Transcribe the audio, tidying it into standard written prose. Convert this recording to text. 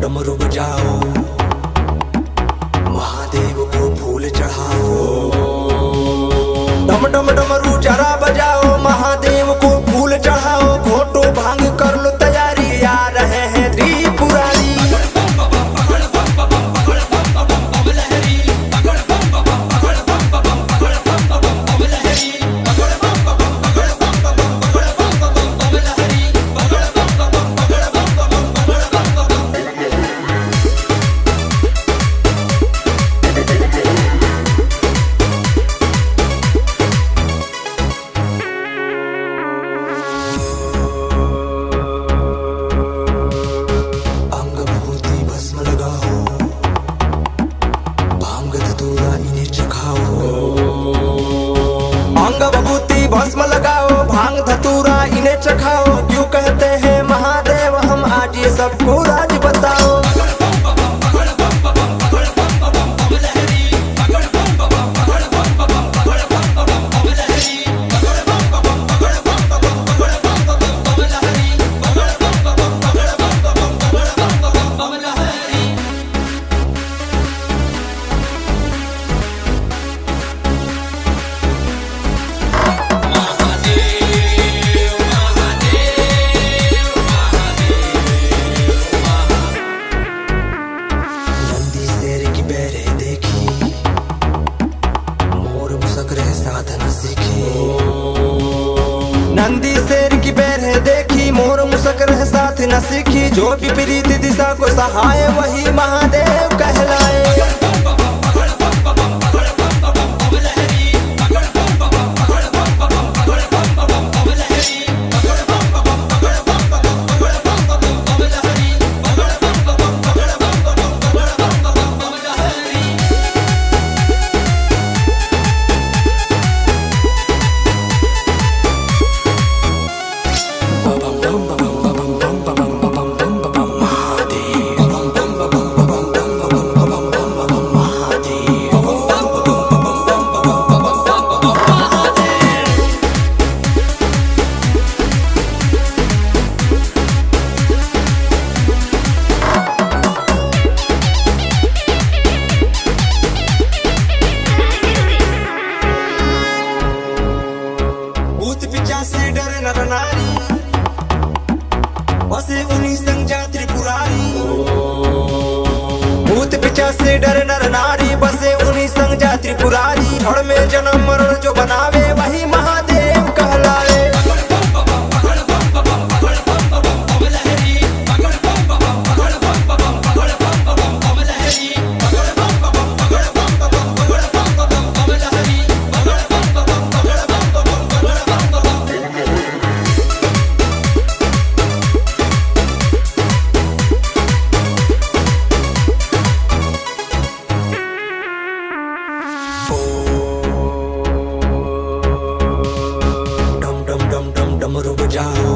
डमरू बजाओ, महादेव को फूल चढ़ाओ। डम डम डमरू जरा बजाओ, महादेव को फूल चढ़ाओ। घोटो भांग कर लो तैयारी, आ रहे हैं त्रिपुरारी। अंग विभूति भस्म लगाओ, भांग धतूरा इन्हें चखाओ। क्यों कहते हैं महादेव हम, आज ये सबको राज बताओ। नंदी शेर की पैर है देखी, मोर मुसक रह साथ न सीखी। जो विपरीत दिशा को सहाय, वही महादेव कहलाए। से डर नर नारी, बसे उन्हीं संग जा त्रिपुरारी। भूत पिचा से डर नर नारी, बसे उन्हीं संग जा त्रिपुरारी। धड़ में जन्म मरण जो बनावे, वही महादेव कहलावे। डमरू बजाओ,